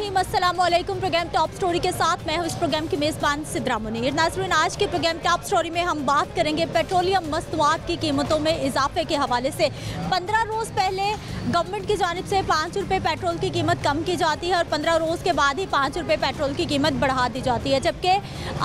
बिस्मिल्लाहिर्रहमानिर्रहीम। अस्सलामुअलैकुम। Programme top story के साथ मैं हूं इस प्रोग्राम की मेज़बान सिद्रा मुनीर। नाज़रीन, आज के प्रोग्राम टॉप स्टोरी में हम बात करेंगे पेट्रोलियम मस्तनुआत की कीमतों में इजाफे के हवाले से। 15 रोज़ पहले गवर्नमेंट की जानिब से 5 रुपये पेट्रोल की कीमत कम की जाती है और 15 रोज़ के बाद ही 5 रुपये पेट्रोल की कीमत बढ़ा दी जाती है, जबकि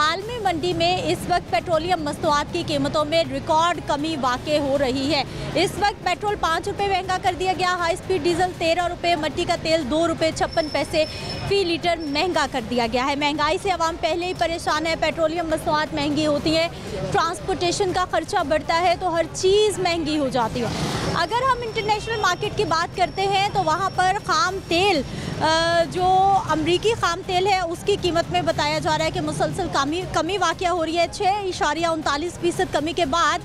आलमी मंडी में इस वक्त पेट्रोलियम मस्तनुआत की कीमतों में रिकॉर्ड कमी वाक़ई हो रही है। इस वक्त पेट्रोल 5 रुपये महंगा कर दिया गया, हाई स्पीड डीजल 13 रुपये, मट्टी का तेल 2 रुपये 56 पैसे फ़ी लीटर महंगा कर दिया गया है। महंगाई से आवाम पहले ही परेशान है, पेट्रोलियम मस्तनुआत महंगी होती है, ट्रांसपोर्टेशन का खर्चा बढ़ता है तो हर चीज़ महंगी हो जाती है। अगर हम इंटरनेशनल मार्केट की बात करते हैं तो वहाँ पर ख़ाम तेल जो अमरीकी ख़ाम तेल है उसकी कीमत में बताया जा रहा है कि मुसलसल कमी वाक़या हो रही है। 6.39% कमी के बाद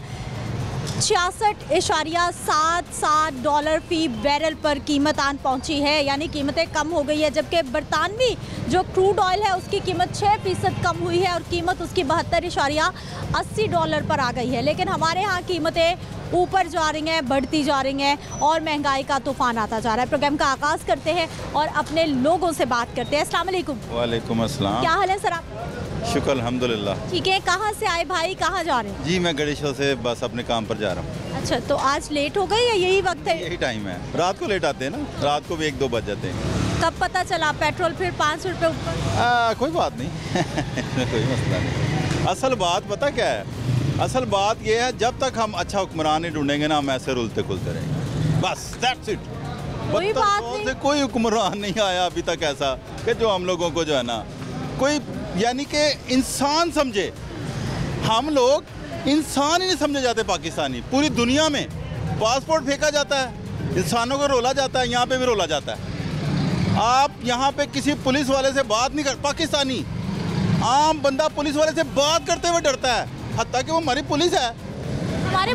$66.77 फ़ी बैरल पर कीमत आन पहुंची है, यानी कीमतें कम हो गई है। जबकि बरतानवी जो क्रूड ऑयल है उसकी कीमत 6% कम हुई है और कीमत उसकी $72.80 पर आ गई है। लेकिन हमारे यहाँ कीमतें ऊपर जा रही हैं, बढ़ती जा रही हैं और महंगाई का तूफ़ान आता जा रहा है। प्रोग्राम का आगाज़ करते हैं और अपने लोगों से बात करते हैं। अस्सलाम वालेकुम। वालेकुम अस्सलाम। क्या हाल है सर आप? शुक्र अल्हम्दुलिल्लाह। ठीक है, कहाँ से आए भाई, कहाँ जा रहे हैं? जी मैं गणेशो से बस अपने काम पर जा रहा हूँ। अच्छा, तो आज लेट हो गए या यही वक्त है? यही टाइम है, रात को लेट आते हैं ना, रात को भी 1-2 बज जाते हैं। कब पता चला पेट्रोल फिर 5 रुपये ऊपर? कोई बात नहीं कोई मसला नहीं। असल बात पता क्या है, असल बात यह है जब तक हम अच्छा हुक्मरान नहीं ढूंढेंगे ना, हम ऐसे रुलते खुलते रहेंगे, बस दैट्स इट। कोई बात नहीं। से कोई हुक्मरान नहीं आया अभी तक ऐसा कि जो हम लोगों को जो है ना कोई यानी कि इंसान समझे। हम लोग इंसान ही नहीं समझे जाते पाकिस्तानी। पूरी दुनिया में पासपोर्ट फेंका जाता है, इंसानों को रोला जाता है, यहाँ पे भी रोला जाता है। आप यहाँ पे किसी पुलिस वाले से बात नहीं कर, पाकिस्तानी आम बंदा पुलिस वाले से बात करते हुए डरता है, हत्ता कि वो हमारी पुलिस है, हमारे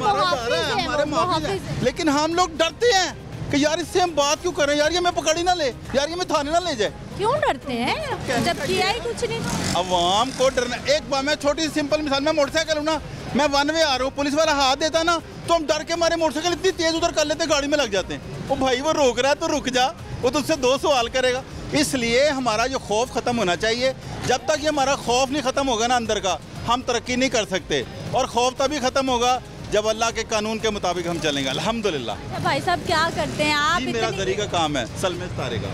मुहाफिज है। लेकिन हम लोग डरते हैं कि यार इससे हम बात क्यों करें, यार ये मैं पकड़ ही ना ले, यार ये मैं थाने ना ले जाए। क्यों डरते हैं जब किया ही कुछ नहीं? अवाम को डरना। एक बार मैं छोटी सी सिंपल मिसाल, मैं मोटरसाइकिल हूँ ना, मैं 1 वे आ रहा हूँ, पुलिस वाला हाथ देता ना तो हम डर के हमारे मोटरसाइकिल इतनी तेज उधर कर लेते, गाड़ी में लग जाते हैं। वो भाई वो रोक रहा है तो रुक जा, वो तो उससे 2 सवाल करेगा। इसलिए हमारा जो खौफ ख़त्म होना चाहिए। जब तक ये हमारा खौफ नहीं ख़त्म होगा ना अंदर का, हम तरक्की नहीं कर सकते। और खौफ तभी ख़त्म होगा जब अल्लाह के कानून के मुताबिक हम चलेंगे। अल्हम्दुलिल्लाह। भाई साहब क्या करते हैं आप? मेरा जरी का काम है, सलमे तारे का।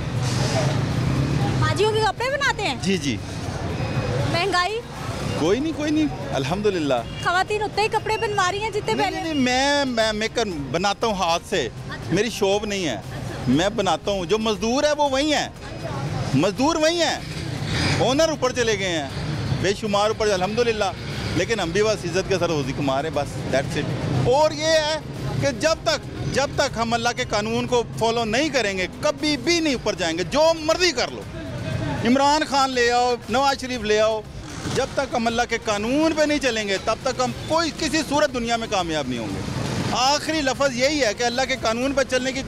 माजियों के कपड़े बनाते हैं? जी जी। महंगाई? कोई नहीं अल्हम्दुलिल्लाह। खवातीन उतने ही कपड़े बनवा रही हैं जितने पहले? नहीं, मैं मेकर बनाता हूँ हाथ से। अच्छा। मेरी शॉप नहीं है। अच्छा। मैं बनाता हूँ, जो मजदूर है वो वही है। अच्छा। मजदूर वही हैं, ओनर ऊपर चले गए हैं बेशुमार ऊपर, अल्हम्दुलिल्लाह। लेकिन हम भी बस इज़्ज़त के साथ रोज़ी कमा रहे, बस दैट्स इट। और ये है कि जब तक हम अल्लाह के कानून को फॉलो नहीं करेंगे कभी भी नहीं ऊपर जाएंगे। जो मर्जी कर लो, इमरान खान ले आओ, नवाज शरीफ ले आओ, जब तक हम अल्लाह के कानून पे नहीं चलेंगे तब तक हम किसी सूरत दुनिया में कामयाब नहीं होंगे। आखिरी लफ्ज़ यही है कि अल्लाह के कानून पर चलने की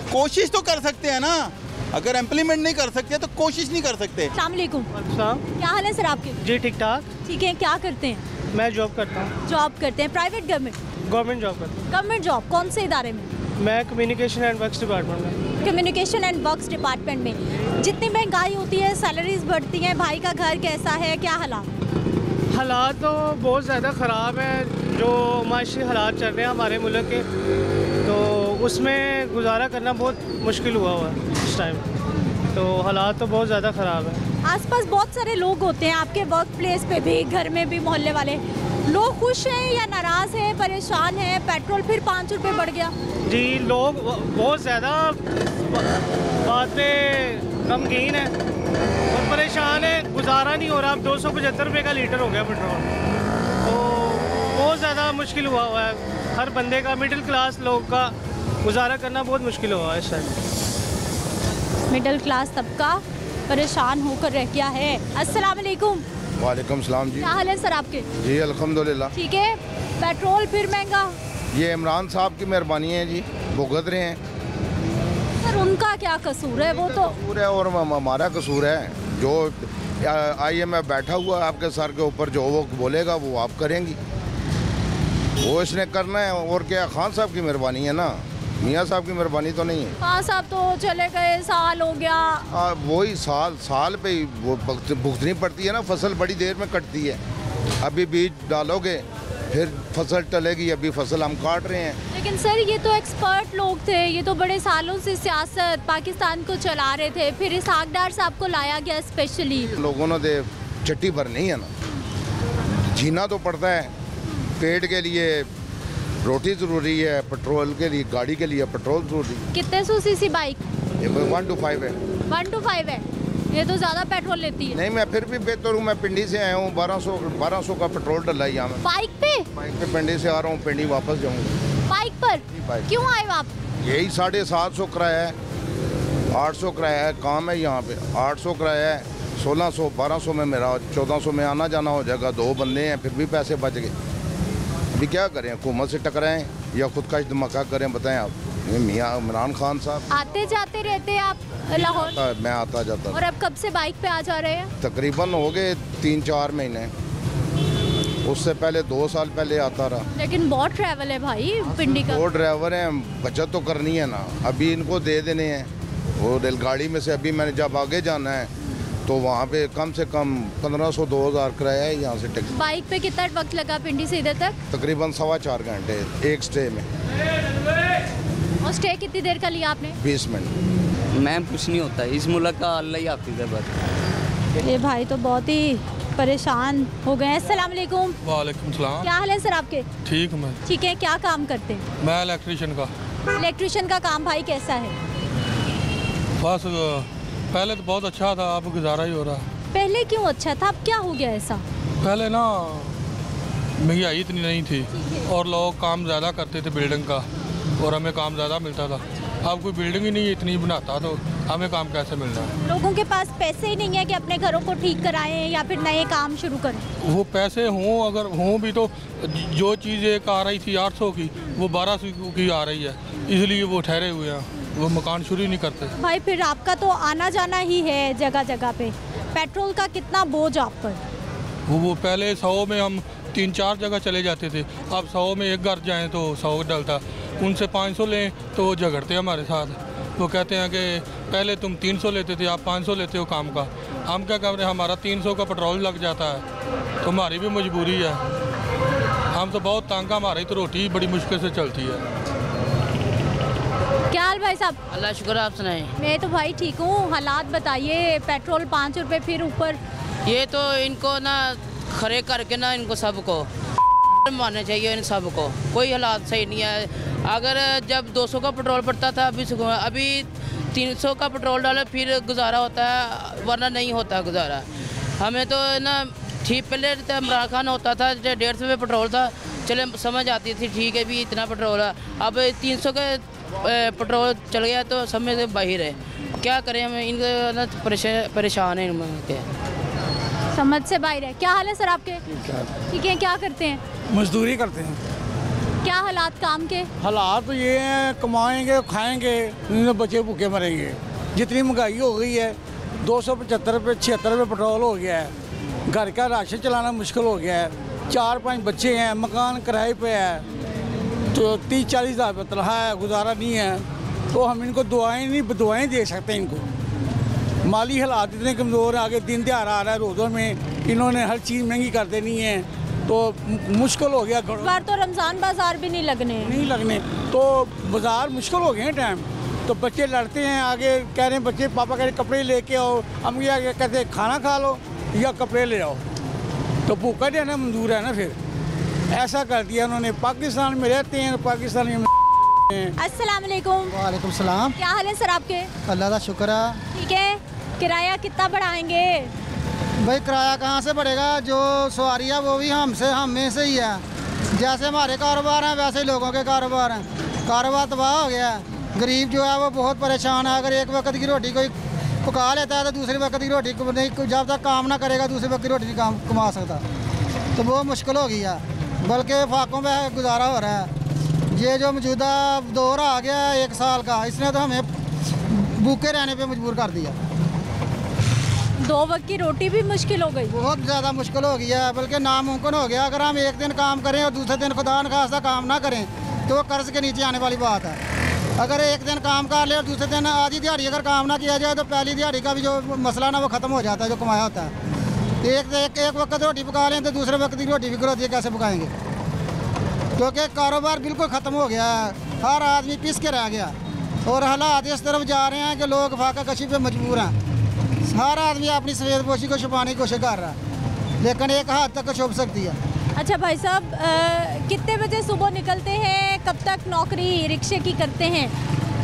कोशिश तो कर सकते हैं ना। अगर इम्प्लीमेंट नहीं कर सकते तो कोशिश नहीं कर सकते। अस्सलाम वालेकुम। क्या हाल है सर आपके? जी ठीक ठाक। ठीक है, क्या करते हैं? मैं जॉब करता हूँ। जॉब करते हैं? Private government? गवर्नमेंट जॉब करता हूँ। गवर्नमेंट जॉब कौन से इदारे में? मैं कम्युनिकेशन एंड वर्क्स डिपार्टमेंट में। कम्युनिकेशन एंड वर्क्स डिपार्टमेंट में। जितनी महंगाई होती है, सैलरीज बढ़ती हैं, भाई का घर कैसा है, क्या हालात? हालात तो बहुत ज़्यादा ख़राब हैं। जो माशी हालात चल रहे हैं हमारे मुल्क के, तो उसमें गुजारा करना बहुत मुश्किल हुआ है इस टाइम। तो हालात तो बहुत ज़्यादा ख़राब है। आसपास बहुत सारे लोग होते हैं आपके वर्क प्लेस पे भी, घर में भी, मोहल्ले वाले लोग खुश हैं या नाराज़ हैं, परेशान हैं? पेट्रोल फिर 5 रुपये बढ़ गया। जी, लोग बहुत ज़्यादा बात पे गमगीन है और परेशान है, गुजारा नहीं हो रहा। अब 275 रुपये का लीटर हो गया पेट्रोल, तो बहुत ज़्यादा मुश्किल हुआ है। हर बंदे का, मिडिल क्लास लोग का गुजारा करना बहुत मुश्किल हुआ है इस टाइम। मिडिल क्लास तबका परेशान होकर रह गया है। अस्सलाम वालेकुम। वालेकुम सलाम जी। क्या हाल है सर आपके? जी अल्हम्दुलिल्लाह। ठीक है। पेट्रोल फिर महंगा? ये इमरान साहब की मेहरबानी है जी, भुगत रहे हैं। सर उनका क्या कसूर है? वो तो कसूर है और हमारा कसूर है। जो IMF बैठा हुआ है आपके सर के ऊपर, जो वो बोलेगा वो आप करेंगी, वो इसने करना है। और क्या, खान साहब की मेहरबानी है ना। मियाँ साहब की मेहरबानी तो नहीं है। हाँ साहब तो चले गए, साल हो गया। वही साल पे ही वो भुगतनी पड़ती है ना। फसल बड़ी देर में कटती है। अभी बीज डालोगे फिर फसल टलेगी, अभी फसल हम काट रहे हैं। लेकिन सर ये तो एक्सपर्ट लोग थे, ये तो बड़े सालों से सियासत पाकिस्तान को चला रहे थे, फिर इसहाक डार साहब को लाया गया स्पेशली। लोगों ने दे चट्टी भरनी है ना, जीना तो पड़ता है। पेट के लिए रोटी ज़रूरी है, पेट्रोल के लिए, गाड़ी के लिए पेट्रोल ज़रूरी है। कितने सौ सीसी बाइक? ये 1 to 5 है। 1 to 5 है, ये तो ज़्यादा पेट्रोल लेती है। नहीं, मैं फिर भी बेहतर हूँ। मैं पिंडी से आया हूँ, 1200 का पेट्रोल डला है यहाँ में। बाइक पे? बाइक पे पिंडी से आ रहा हूँ, पिंडी वापस जाऊँगा। बाइक पर? बाइक। क्यों आए आप? यही 750 किराया है, 800 किराया है, काम है यहाँ पे। 800 किराया है, 1600 1200 में मेरा 1400 में आना जाना हो जाएगा। 2 बंदे हैं, फिर भी पैसे बच गए। अभी क्या करें, हुकूमत से टकराएं या खुद का धमाका करें, बताएं आप। ये मियाँ इमरान खान साहब आते जाते रहते आप लाहौर? मैं आता जाता। और अब कब से बाइक पे आ जा रहे हैं? तकरीबन हो गए 3-4 महीने। उससे पहले 2 साल पहले आता रहा। लेकिन बहुत ट्रैवल है भाई पिंडी का। वो ड्राइवर हैं, बचत तो करनी है ना। अभी इनको दे देने हैं वो रेलगाड़ी में से। अभी मैंने जब आगे जाना है तो वहाँ पे कम से कम 1500-2000 किराया है यहाँ से टैक्सी। बाइक पे कितना वक्त लगा पिंडी से इधर तक? तकरीबन 4.25 घंटे एक स्टे में। और स्टे कितनी देर का लिया आपने? 20 मिनट। मैम कुछ नहीं होता, इस मुल्क का अल्लाह ही हाफिज़ है बस। ये भाई तो बहुत ही परेशान हो गए हैं। अस्सलाम वालेकुम। वालेकुम सलाम। क्या हाल है सर आपके? ठीक मैं ठीक है, क्या काम करते हैं? मैं इलेक्ट्रीशियन का। इलेक्ट्रिशियन का काम भाई कैसा है? बस पहले तो बहुत अच्छा था, अब गुजारा ही हो रहा। पहले क्यों अच्छा था, अब क्या हो गया ऐसा? पहले ना महंगाई इतनी नहीं थी और लोग काम ज़्यादा करते थे बिल्डिंग का, और हमें काम ज़्यादा मिलता था। अब कोई बिल्डिंग ही नहीं इतनी बनाता तो हमें काम कैसे मिल रहा है? लोगों के पास पैसे ही नहीं है कि अपने घरों को ठीक कराएं या फिर नए काम शुरू करें। वो पैसे हों, अगर हों भी तो जो चीज़ एक आ रही थी 800 की वो 1200 की आ रही है, इसलिए वो ठहरे हुए हैं, वो मकान शुरू ही नहीं करते। भाई फिर आपका तो आना जाना ही है जगह जगह पे, पेट्रोल का कितना बोझ आप पर? वो पहले 100 में हम 3-4 जगह चले जाते थे, अब 100 में एक घर जाएं तो 100 डलता। उनसे 500 लें तो वो झगड़ते हैं हमारे साथ। वो कहते हैं कि पहले तुम 300 लेते थे, आप 500 लेते हो काम का। हम क्या कर रहे हैं, हमारा 300 का पेट्रोल लग जाता है, तो हमारी भी मजबूरी है। हम तो बहुत तंग, हमारी तो रोटी बड़ी मुश्किल से चलती है। क्या हाल भाई साहब? अल्लाह शुक्र, आप सुनाएं। मैं तो भाई ठीक हूँ। हालात बताइए, पेट्रोल 5 रुपये फिर ऊपर। ये तो इनको ना खड़े करके ना इनको सबको मानना चाहिए। इन सबको कोई हालात सही नहीं है। अगर जब 200 का पेट्रोल पड़ता था, अभी 300 का पेट्रोल डाले फिर गुजारा होता है, वरना नहीं होता गुजारा। हमें तो ना ठीक पहले इमरान खान होता था 150 रुपये पेट्रोल था, चले समझ आती थी ठीक है भी इतना पेट्रोल है। अब 300 का पेट्रोल चल गया तो समझ से बाहर है। क्या करें, हम इनको ना परेशान है इनके, समझ से बाहर है। क्या हाल है सर आपके? ठीक है, क्या करते हैं? मजदूरी करते हैं। क्या हालात काम के? हालात तो ये हैं, कमाएंगे खाएंगे, नहीं तो बच्चे भूखे मरेंगे। जितनी महंगाई हो गई है, 275 रुपये 76 रुपये पेट्रोल हो गया है। घर का राशन चलाना मुश्किल हो गया है। 4-5 बच्चे हैं, मकान किराए पे है, तो 30-40 हज़ार रुपये तनख्वाह है, गुजारा नहीं है। तो हम इनको दुआएं दे सकते हैं। इनको माली हालात इतने कमज़ोर हैं, आगे दिन त्योहार आ रहा है, रोज़ों में इन्होंने हर चीज़ महंगी कर देनी है, तो मुश्किल हो गया। इस बार तो रमज़ान बाजार भी नहीं लगने, तो बाजार मुश्किल हो गए हैं टाइम। तो बच्चे लड़ते हैं, आगे कह रहे हैं बच्चे, पापा कह रहे कपड़े लेके आओ, हम क्या कहते हैं खाना खा लो या कपड़े ले आओ। तो भूखा रहना मंजूर है ना, फिर ऐसा कर दिया उन्होंने। पाकिस्तान में रहते हैं, पाकिस्तानी अस्सलाम वालेकुम। वालेकुम सलाम। क्या हाल है सर आपके? अल्लाह का शुक्र है। ठीक है, किराया कितना बढ़ाएंगे? भाई किराया कहाँ से बढ़ेगा, जो सवारी है वो भी हमें से ही है। जैसे हमारे कारोबार हैं वैसे लोगों के कारोबार हैं। कारोबार तबाह हो गया है। गरीब जो है वो बहुत परेशान है। अगर एक वक्त की रोटी कोई पका लेता है तो दूसरी वक्त की रोटी नहीं, जब तक काम ना करेगा दूसरी वक्त की रोटी नहीं काम कमा सकता। तो वो मुश्किल हो गई है, बल्कि फाकों में गुजारा हो रहा है। ये जो मौजूदा दौर आ गया है 1 साल का, इसने तो हमें भूखे रहने पे मजबूर कर दिया। 2 वक्त की रोटी भी मुश्किल हो गई, बहुत ज़्यादा मुश्किल हो गई है, बल्कि नामुमकिन हो गया। अगर हम एक दिन काम करें और दूसरे दिन खुदा न खास्ता काम ना करें तो वो कर्ज के नीचे आने वाली बात है। अगर एक दिन काम कर ले और दूसरे दिन आधी दिहाड़ी अगर काम ना किया जाए तो पहली दिहाड़ी का भी जो मसला ना वो ख़त्म हो जाता है, जो कमाया होता है। एक वक्त रोटी पका लें तो दूसरे वक्त की रोटी फिक्र होती है कैसे पकाएंगे, क्योंकि कारोबार बिल्कुल ख़त्म हो गया है। हर आदमी पिस के रह गया और हालात इस तरफ जा रहे हैं कि लोग फाका कशी पे मजबूर हैं। हर आदमी अपनी सफेदपोशी को छुपाने की कोशिश कर रहा है, लेकिन एक हद तक छुप सकती है। अच्छा भाई साहब, कितने बजे सुबह निकलते हैं, कब तक नौकरी रिक्शे की करते हैं?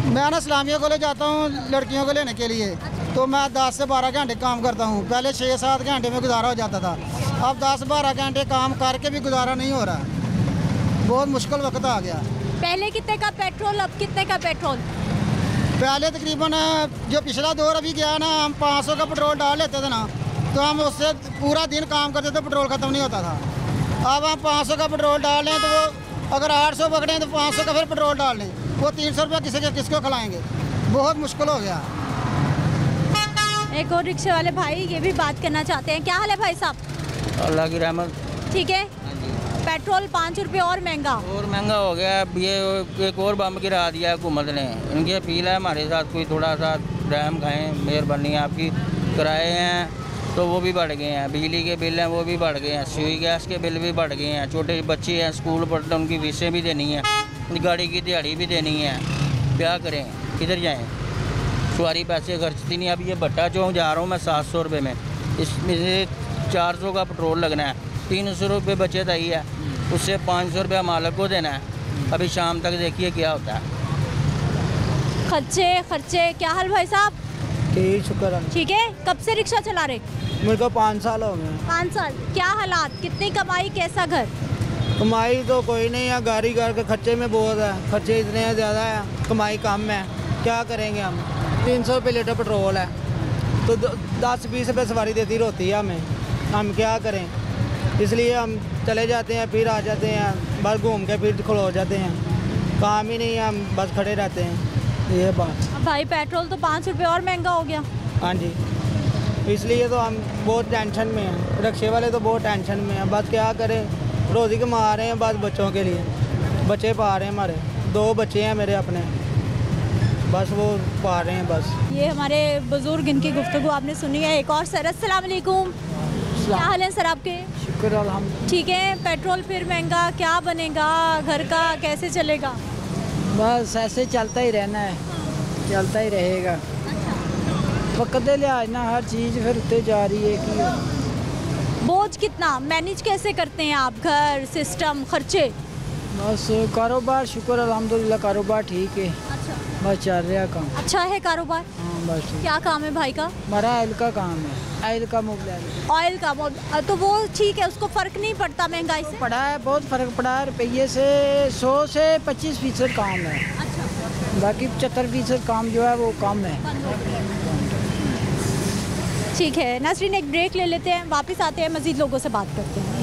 मैं ना इस्लामिया को ले जाता हूँ लड़कियों को लेने के लिए, तो मैं 10 से 12 घंटे काम करता हूँ। पहले 6-7 घंटे में गुजारा हो जाता था, अब 10-12 घंटे काम करके भी गुजारा नहीं हो रहा, बहुत मुश्किल वक्त आ गया। पहले कितने का पेट्रोल, अब कितने का पेट्रोल? पहले तकरीबन जो पिछला दौर अभी गया ना, हम 500 का पेट्रोल डाल लेते थे ना, तो हम उससे पूरा दिन काम करते थे, पेट्रोल ख़त्म नहीं होता था। अब हम 500 का पेट्रोल डाल लें तो वो अगर 800 पकड़ें तो 500 का फिर पेट्रोल डाल लें, वो 300 रुपये किसको खिलाएंगे, बहुत मुश्किल हो गया। एक और रिक्शे वाले भाई ये भी बात करना चाहते हैं। क्या हाल है भाई साहब? अल्लाह की रहमत। ठीक है। पेट्रोल 5 रुपये और महंगा हो गया। ये एक और बम गिरा दिया हुकूमत ने। इनकी अपील है हमारे साथ, कोई थोड़ा सा रहम खाएँ, मेहरबानी है आपकी। किराए हैं तो वो भी बढ़ गए हैं, बिजली के बिल हैं वो भी बढ़ गए हैं, सुई गैस के बिल भी बढ़ गए हैं, छोटे बच्चे हैं स्कूल पढ़ते उनकी फीसें भी देनी है, गाड़ी की दिहाड़ी भी देनी है। क्या करें, किधर जाएं? सवारी पैसे खर्चती नहीं। अब ये भट्टा चौक जा रहा हूँ मैं 700 रुपये में, इसमें से 400 का पेट्रोल लगना है, 300 रुपये बचत आई है, उससे 500 रुपया मालिक को देना है। अभी शाम तक देखिए क्या होता है। खर्चे। क्या हाल भाई साहब? ठीक, शुक्र है। ठीक है। कब से रिक्शा चला रहे? मेरे को 5 साल हो गए। 5 साल। क्या हालात, कितनी कमाई, कैसा घर? कमाई तो कोई नहीं है, गाड़ी घर के खर्चे में बहुत है, खर्चे इतने ज़्यादा है, कमाई कम है, क्या करेंगे हम। 300 रुपये लीटर पेट्रोल है तो 10-20 रुपये सवारी देती रहती है हमें, हम क्या करें। इसलिए हम चले जाते हैं, फिर आ जाते हैं, बस घूम के फिर खड़ो जाते हैं, काम ही नहीं है, हम बस खड़े रहते हैं। ये बात भाई, पेट्रोल तो 5 रुपये और महंगा हो गया। हाँ जी, इसलिए तो हम बहुत टेंशन में हैं, रिक्शे वाले तो बहुत टेंशन में हैं। बस क्या करें, रोज़ी कमा रहे हैं बस बच्चों के लिए, बच्चे पा रहे हैं, हमारे 2 बच्चे हैं मेरे अपने, बस वो पा रहे हैं बस। ये हमारे बुजुर्ग, इनकी गुफ्तगू आपने सुनी है। एक और सर, अस्सलाम वालेकुम। क्या हाल है सर आपके? शुक्र अल्हम्दुलिल्लाह। ठीक है। पेट्रोल फिर महंगा, क्या बनेगा, घर का कैसे चलेगा? बस ऐसे चलता ही रहना है, चलता ही रहेगा। वक्त दे लिहाज ना हर चीज़ फिर उतने जा रही है कि बोझ कितना मैनेज कैसे करते हैं आप, घर, सिस्टम, खर्चे? बस कारोबार शुक्र अल्हम्दुलिल्लाह, कारोबार ठीक है। अच्छा, बस चल रहा काम। अच्छा है कारोबार? हाँ बस ठीक। क्या काम है भाई का? हमारा ऑयल का काम है, ऑयल का मोबाइल। ऑयल का तो वो ठीक है, उसको फ़र्क नहीं पड़ता महंगाई से? पड़ा है, बहुत फ़र्क पड़ा है, रुपये से 100 से 25% काम है। अच्छा। बाकी 75% काम जो है वो कम है। ठीक है नाज़रीन, एक ब्रेक ले लेते हैं, वापस आते हैं, मज़ीद लोगों से बात करते हैं।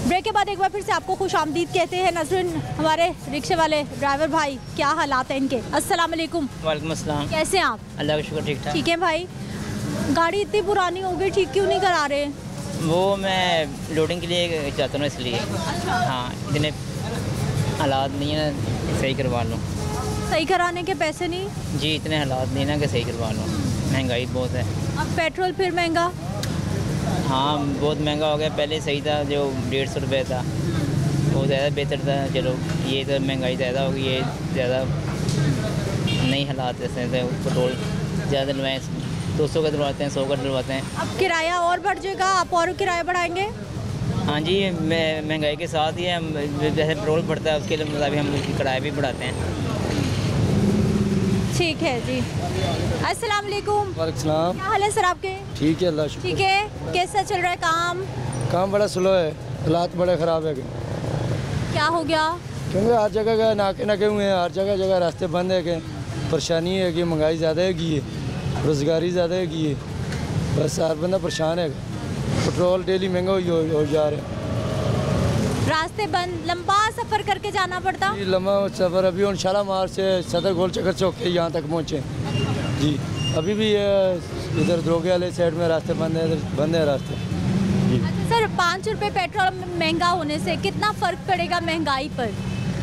ब्रेक के बाद एक बार फिर से आपको खुश आमदीद कहते हैं। नाज़रीन, हमारे रिक्शे वाले ड्राइवर भाई, क्या हालात हैं इनके? अस्सलाम वालेकुम। वालेकुम अस्सलाम। कैसे हैं आप? अल्लाह का शुक्र, ठीक ठाक। ठीक है भाई, गाड़ी इतनी पुरानी हो गई, ठीक क्यों नहीं करा रहे? वो मैं लोडिंग के लिए जाता हूँ इसलिए। हाँ, इतने हालात नहीं है, सही करवा लूँ। सही कराने के पैसे नहीं? जी, इतने हालात नहीं ना कि सही करवा लूँ, महंगाई बहुत है। अब पेट्रोल फिर महंगा? हाँ, बहुत महंगा हो गया। पहले सही था, जो 150 रुपये था वो ज़्यादा बेहतर था। चलो, ये तो महंगाई ज़्यादा हो गई है, ज़्यादा नहीं हालात ऐसे थे। पेट्रोल ज़्यादा डलवाएँ, 200 का डलवाते हैं, 100 का डलवाते हैं। अब किराया और बढ़ जाएगा, आप और किराया बढ़ाएंगे? हाँ जी, महंगाई के साथ ही हम जैसे पेट्रोल बढ़ता है उसके लिए मुताबिक हम उसकी किराया भी बढ़ाते हैं। ठीक है जी। अस्सलाम वालेकुम। वालेकुम सलाम। क्या हाल है सर आपके? ठीक है, अल्लाह शुक्र। ठीक है। कैसा चल रहा है काम? काम बड़ा स्लो है, हालात बड़े ख़राब है। क्या हो गया? क्योंकि हर जगह का नाके हुए हैं, हर जगह रास्ते बंद है। कि परेशानी है कि महंगाई ज़्यादा है की है, रोज़गारी ज़्यादा है की है, बस हर बंदा परेशान है। पेट्रोल डेली महंगा हो जा रहा है। रास्ते बंद, लंबा सफर करके जाना पड़ता। जी लंबा सफ़र, अभी हम शालामार से सदर गोल चक्कर चौक के यहाँ तक पहुँचे जी। अभी भी इधर दरोगे वाले साइड में रास्ते बंद है, इधर बंद है रास्ते जी। अच्छा सर, 5 रुपये पेट्रोल महंगा होने से कितना फ़र्क पड़ेगा महंगाई पर?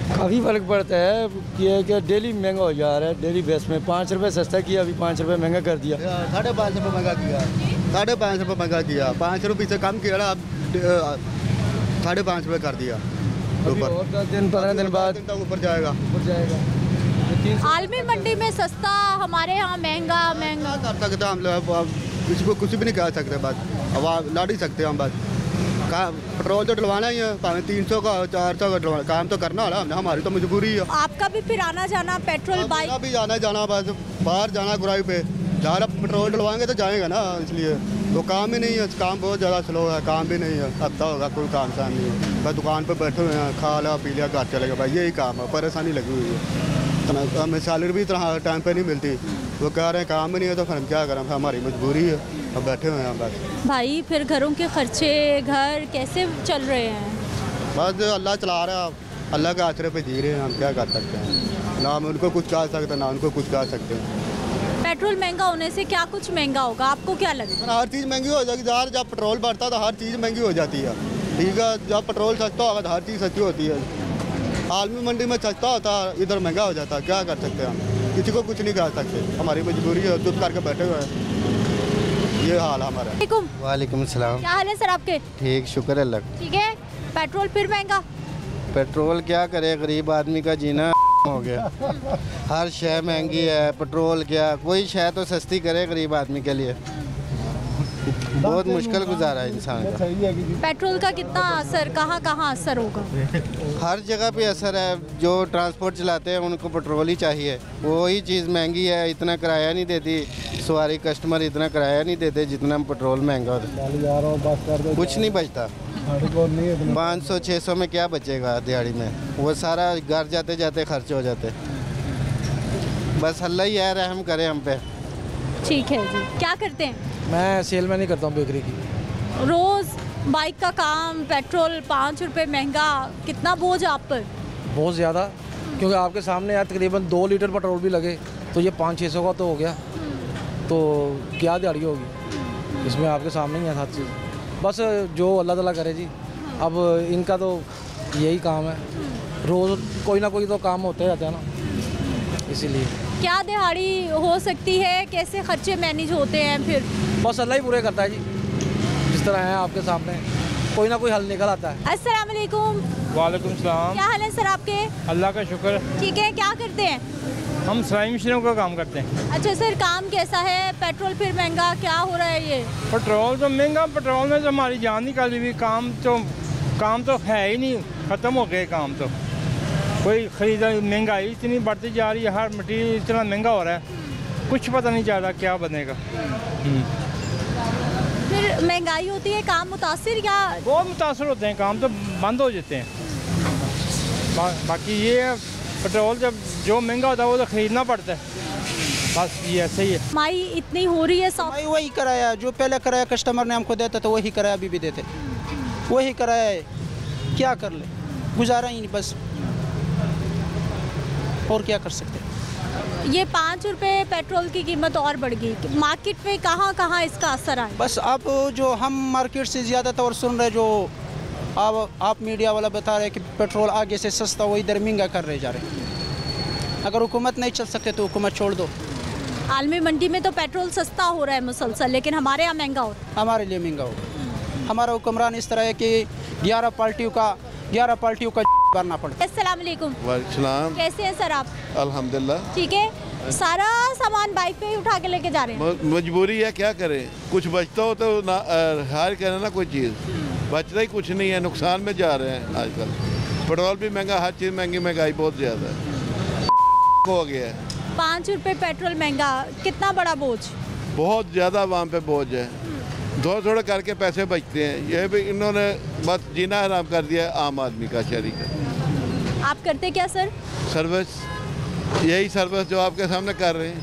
काफ़ी फ़र्क पड़ता है कि डेली महंगा हो जा रहा है, डेली बेस में 5 रुपये सस्ता किया, अभी 5 रुपये महंगा कर दिया। 5.5 रुपये महंगा किया, 5.5 रुपये महंगा किया, 5 रुपये से कम किया ना, अब 5.5 रुपये कर दिया। और 10 दिन 15 दिन बाद ऊपर जाएगा। आलमी मंडी में सस्ता, हमारे यहाँ महंगा कर सकते हम लोग, किसी को कुछ भी नहीं कह सकते, बस अब लड़ ही सकते हम बस। पेट्रोल तो डलवाना ही है, 300 का 400 का डलवाना, काम तो करना है ना, हमारी तो मजबूरी है। आपका भी फिर आना जाना पेट्रोल बाइक भी जाना बस बाहर जाना गुराई पे, ज़्यादा पेट्रोल डलवाएंगे तो जाएगा ना, इसलिए तो काम ही नहीं है, काम बहुत ज़्यादा स्लो है, काम भी नहीं है, हफ्ता होगा कोई काम शाम नहीं है, बस दुकान पर बैठे हुए हैं, खा लिया पी लिया घर चले गए, भाई यही काम है, परेशानी लगी हुई है। हमें सैलरी भी इतना टाइम पे नहीं मिलती, वो कह रहे हैं काम ही नहीं है, तो फिर हम क्या करें, हमारी मजबूरी है, अब बैठे हुए हैं बस। भाई फिर घरों के खर्चे, घर कैसे चल रहे हैं? बस अल्लाह चला रहा है, अल्लाह के आश्रय पे जी रहे हैं, हम क्या कर सकते हैं, ना हम उनको कुछ कह सकते हैं ना उनको कुछ कह सकते हैं। पेट्रोल महंगा होने से क्या कुछ महंगा होगा, आपको क्या लगता है? हर चीज़ महंगी हो जाएगी यार, जब पेट्रोल बढ़ता है तो हर चीज़ महंगी हो जाती है, ठीक है, जब पेट्रोल सस्ता होगा तो हर चीज़ सस्ती होती है। आलमी मंडी में सस्ता होता है, इधर महंगा हो जाता है, क्या कर सकते हैं हम, किसी को कुछ नहीं कह सकते, हमारी मजबूरी है, चुप करके बैठे हुए हैं, ये हाल हमारा। वालेकुम सलाम। क्या हाल है सर आपके? ठीक, शुक्र अल्लाह। ठीक है, पेट्रोल फिर महंगा? पेट्रोल क्या करे, गरीब आदमी का जीना हो गया, हर शय महंगी है, पेट्रोल क्या, कोई शय तो सस्ती करे गरीब आदमी के लिए, बहुत मुश्किल गुजारा है इंसान का। पेट्रोल का कितना असर, कहाँ कहाँ असर होगा? हर जगह पे असर है, जो ट्रांसपोर्ट चलाते हैं उनको पेट्रोल ही चाहिए, वही चीज़ महंगी है, इतना किराया नहीं देती सवारी, कस्टमर इतना किराया नहीं देते जितना पेट्रोल महंगा होता है, कुछ नहीं बचता, 500-600 में क्या बचेगा दिहाड़ी में, वो सारा घर जाते जाते खर्च हो जाते, बस अल्लाह ही है रहम करे हम पे। ठीक है जी, क्या करते हैं? मैं सेलमैन ही करता हूँ बेकरी की। रोज़ बाइक का काम, पेट्रोल 5 रुपये महंगा, कितना बोझ आप पर? बहुत ज़्यादा, क्योंकि आपके सामने यार तकरीबन 2 लीटर पेट्रोल भी लगे तो ये 500-600 का तो हो गया, तो क्या दिहाड़ी होगी, इसमें आपके सामने ही है हर चीज़, बस जो अल्लाह ताला करे जी। अब इनका तो यही काम है, रोज़ कोई ना कोई तो काम होते रहता है ना, इसीलिए। क्या दिहाड़ी हो सकती है, कैसे खर्चे मैनेज होते हैं फिर? बस अल्लाह ही पूरे करता है जी, जिस तरह है आपके सामने कोई ना कोई हल निकल आता है। अस्सलाम वालेकुम। वालेकुम सलाम। क्या हाल है सर आपके? अल्लाह का शुक्र। ठीक है, क्या करते हैं? हम सिलाई मशीनों का काम करते हैं। अच्छा सर, काम कैसा है? पेट्रोल फिर महंगा, क्या हो रहा है ये? पेट्रोल तो महंगा, पेट्रोल में तो हमारी जान निकाली हुई, काम तो है ही नहीं, ख़त्म हो गए काम तो, कोई खरीदा, महंगाई इतनी बढ़ती जा रही है, हर मटीरियल इतना महंगा हो रहा है, कुछ पता नहीं चल रहा क्या बनेगा। फिर महंगाई होती है, काम मुतासिर या? बहुत मुतासर होते हैं, काम तो बंद हो जाते हैं। बाकी ये है, पेट्रोल जब जो महंगा होता है वो तो ख़रीदना पड़ता है, बस ये ऐसे ही है। माई इतनी हो रही है, माई वही कराया जो पहले कराया कस्टमर ने हमको देता था, वही कराया अभी भी देते, वही कराया है, क्या कर ले, गुजारा ही नहीं बस, और क्या कर सकते हैं। ये 5 रुपये पेट्रोल की कीमत और बढ़ गई, मार्केट में कहाँ कहाँ इसका असर आया? बस अब जो हम मार्केट से ज़्यादा तौर सुन रहे, जो आप मीडिया वाला बता रहे कि पेट्रोल आगे से सस्ता, वो इधर महंगा कर रहे जा रहे। अगर हुकूमत नहीं चल सकते तो हुकूमत छोड़ दो। आलमी मंडी में तो पेट्रोल सस्ता हो रहा है मुसलसल, लेकिन हमारे यहाँ महंगा हो रहा है। हमारे लिए महंगा हो रहा है, हमारा हुक्मरान इस तरह है कि 11 पार्टियों का करना पड़ता है। अस्सलाम वालेकुम। वालेकुम। कैसे हैं सर आप? अल्हम्दुलिल्लाह ठीक है। सारा सामान बाइक पे ही उठा के लेके जा रहे हैं? मजबूरी है, क्या करें, कुछ बचता हो तो हार करे ना, कोई चीज़ बचता ही कुछ नहीं है, नुकसान में जा रहे हैं आजकल। पेट्रोल भी महंगा, हर चीज़ महंगी, महंगाई बहुत ज़्यादा हो गया है। 5 रुपये पेट्रोल महंगा, कितना बड़ा बोझ? बहुत ज़्यादा वहाँ पे बोझ है, थोड़ा थोड़ा करके पैसे बचते हैं, ये भी इन्होंने बस जीना हराम कर दिया है आम आदमी का, शहरी का। आप करते क्या सर? सर्विस, यही सर्विस जो आपके सामने कर रहे हैं।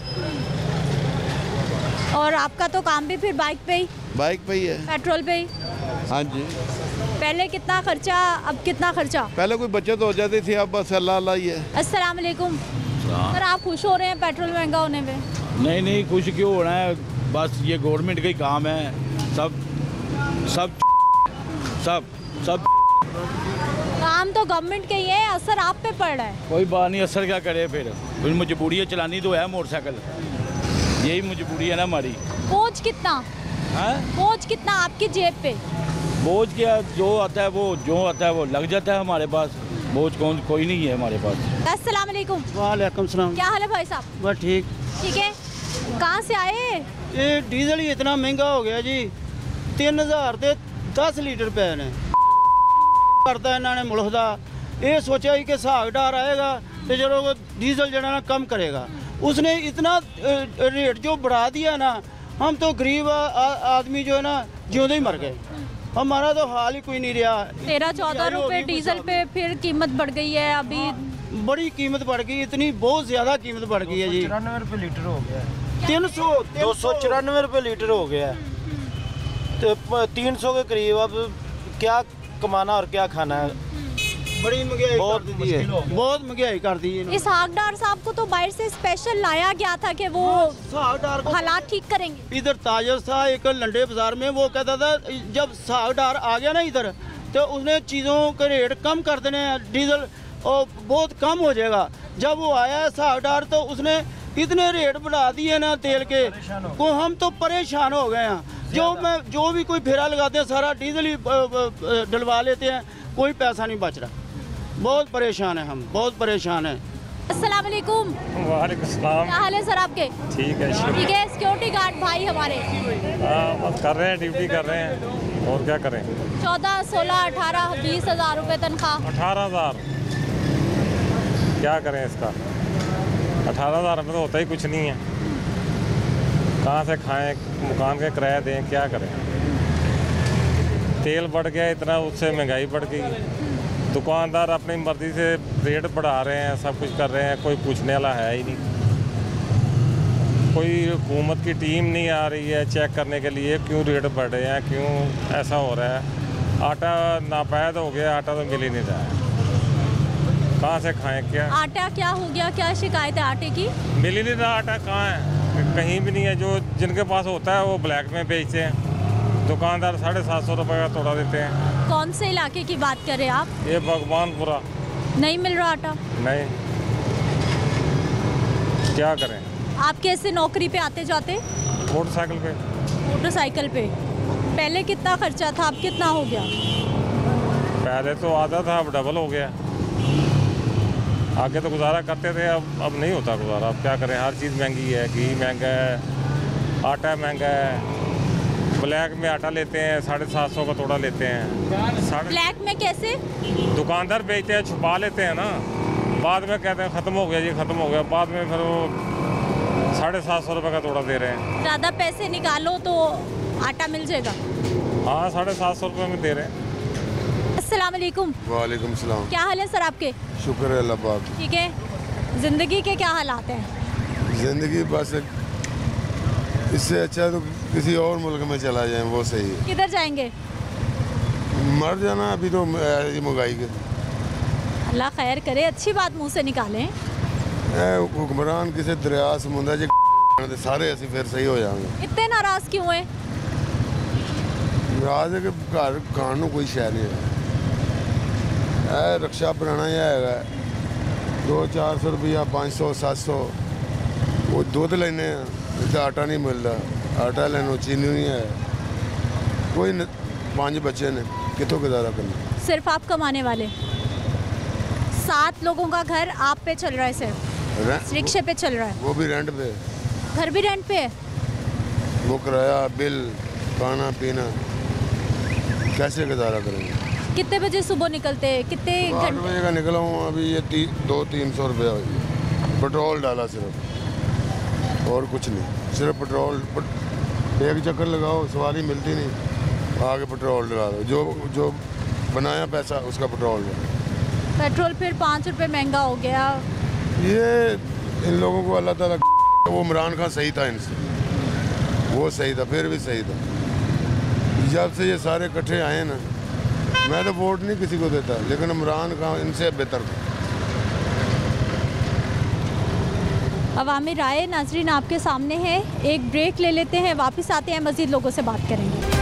और आपका तो काम भी फिर बाइक पे ही? बाइक पे ही है, पेट्रोल पे ही? हाँ जी। पहले कितना खर्चा, अब कितना खर्चा? पहले कोई बचत हो जाती थी, अब बस अल्लाह ही है। अस्सलाम वालेकुम सर, आप खुश हो रहे हैं पेट्रोल महंगा होने में? नहीं, खुश क्यों होना है, बस ये गवर्नमेंट का ही काम है। सब सब सब सब काम तो गवर्नमेंट के ही है, असर आप पे पड़ रहा है। कोई बात नहीं, असर क्या करे, फिर मजबूरी है, चलानी तो है मोटरसाइकिल, यही मजबूरी है ना हमारी। बोझ कितना है? बोझ कितना आपकी जेब पे? बोझ क्या, जो आता है वो लग जाता है हमारे पास, बोझ कोई नहीं है हमारे पास। अस्सलाम वालेकुम। वालेकुम सलाम। क्या हाल है भाई साहब? बस ठीक। ठीक है, कहाँ से आए? ये डीजल ही इतना महंगा हो गया जी, 3000 ਦੇ 10 ਲੀਟਰ ਪੈ ਨੇ ਕਰਦਾ ਇਹਨਾਂ ਨੇ ਮੁਲਕ ਦਾ। ਇਹ ਸੋਚਿਆ ਹੀ ਕਿ ਸਾਗਡਾਰ ਆएगा तो जो डीजल जो ना कम करेगा, उसने इतना रेट जो बढ़ा दिया ना, हम तो गरीब आदमी जो है ना ज्यों ही मर गए, हमारा तो हाल ही कोई नहीं रहा। 13-14 रुपए डीजल पे फिर कीमत बढ़ गई है, अभी बड़ी कीमत बढ़ गई, इतनी बहुत ज़्यादा कीमत बढ़ गई है जी। 94 रुपये लीटर हो गया, 294 रुपये लीटर हो गया, तो 300 के करीब। अब क्या कमाना और क्या खाना है, बड़ी महंगाई बहुत महंगाई कर दी है। इस हाकडार साहब को तो बाहर से स्पेशल लाया गया था कि वो हालात ठीक करेंगे। इधर ताजर था एक लंडे बाजार में, वो कहता था जब सागडार आ गया ना इधर, तो उसने चीज़ों के रेट कम कर देने हैं, डीजल और बहुत कम हो जाएगा। जब वो आया है सागडार तो उसने इतने रेट बढ़ा दिए ना तेल के, को हम तो परेशान हो गए हैं। जो भी कोई फेरा लगाते हैं सारा डीजल ही डलवा लेते हैं, कोई पैसा नहीं बच रहा। बहुत परेशान है, हम बहुत परेशान हैं। अस्सलाम वालेकुम। वालेकुम सलाम। क्या हाल है सर आपके? ठीक है, ठीक है। सिक्योरिटी गार्ड भाई हमारे बस कर रहे हैं, ड्यूटी कर रहे हैं, और क्या करें। 14, 16, 18, 20 हज़ार रुपये तनख्वाह। 18,000 क्या करें इसका, 18,000 में तो होता ही कुछ नहीं है, कहाँ से खाएं, मकान के किराया दें, क्या करें। तेल बढ़ गया इतना, उससे महंगाई बढ़ गई, दुकानदार अपनी मर्जी से रेट बढ़ा रहे हैं, सब कुछ कर रहे हैं, कोई पूछने वाला है ही नहीं। कोई हुकूमत की टीम नहीं आ रही है चेक करने के लिए क्यों रेट बढ़ रहे हैं, क्यों ऐसा हो रहा है। आटा नापैद हो गया, आटा तो मिल ही नहीं रहा है, कहाँ से खाएं क्या। आटा क्या हो गया, क्या शिकायत है आटे की? मिल ही नहीं रहा, आटा कहाँ है, कहीं भी नहीं है। जो जिनके पास होता है वो ब्लैक में बेचते हैं, दुकानदार 750 रुपये का तोड़ा देते हैं। कौन से इलाके की बात कर रहे हैं आप? ये भगवानपुरा। नहीं मिल रहा आटा? नहीं, क्या करें। आप कैसे नौकरी पे आते जाते? मोटरसाइकिल पे। मोटरसाइकिल पे। पहले कितना खर्चा था, अब कितना हो गया? पहले तो आधा था, अब डबल हो गया। आगे तो गुजारा करते थे, अब नहीं होता गुजारा। अब क्या करें, हर चीज़ महंगी है, घी महंगा है, आटा महंगा है। ब्लैक में आटा लेते हैं 750 का तोड़ा लेते हैं। ब्लैक में कैसे? दुकानदार बेचते हैं, छुपा लेते हैं ना, बाद में कहते हैं ख़त्म हो गया जी, ख़त्म हो गया, बाद में फिर वो 750 रुपये का तोड़ा दे रहे हैं। ज़्यादा पैसे निकालो तो आटा मिल जाएगा। हाँ, 750 रुपये में दे रहे हैं। अस्सलाम वालेकुम। वालेकुम सलाम। क्या हाल है सर आपके? शुक्र है अल्लाह पाक। ठीक है। ज़िंदगी के क्या हालात हैं? ज़िंदगी बस इससे अच्छा तो किसी और मुल्क में चला जाए, वो सही है। किधर जाएंगे? मर जाना अभी तो महंगाई के। अल्लाह खैर करे, अच्छी बात मुंह से निकालें। हुक्मरान किसी दरिया समुद्र च सारे असं फिर सही हो जाएंगे। इतने नाराज क्यों हैं? नाराज है कि घर खाने कोई शह नहीं है। रक्षा बनाना ही है 200-400 रुपया, 500, 700 वो दूध लेने, इतना आटा नहीं मिलता, आटा लेना, चीनी नहीं है, कोई 5 बच्चे ने कितों गुजारा करना। सिर्फ आप कमाने वाले? 7 लोगों का घर आप पे चल रहा है, सिर्फ रिक्शे पे चल रहा है? वो भी रेंट पे। घर भी रेंट पे है? वो किराया, बिल, खाना पीना, कैसे गुजारा करेंगे। कितने बजे सुबह निकलते हैं, कितने घंटे? 8 बजे का निकला हूँ, अभी ये 200-300 रुपया पेट्रोल डाला सिर्फ, और कुछ नहीं, सिर्फ पेट्रोल। एक चक्कर लगाओ, सवारी मिलती नहीं, आगे पेट्रोल डला दो, जो बनाया पैसा उसका पेट्रोल डालो। पेट्रोल फिर 5 रुपये महंगा हो गया। ये इन लोगों को अल्लाह ताला, वो इमरान खान सही था इनसे, वो सही था, फिर भी सही था। जब से ये सारे इकट्ठे आए ना, मैं तो वोट नहीं किसी को देता, लेकिन इमरान खान इनसे बेहतर था। अवामी राय नाजरीन आपके सामने है। एक ब्रेक ले लेते हैं, वापस आते हैं, मज़ीद लोगों से बात करेंगे।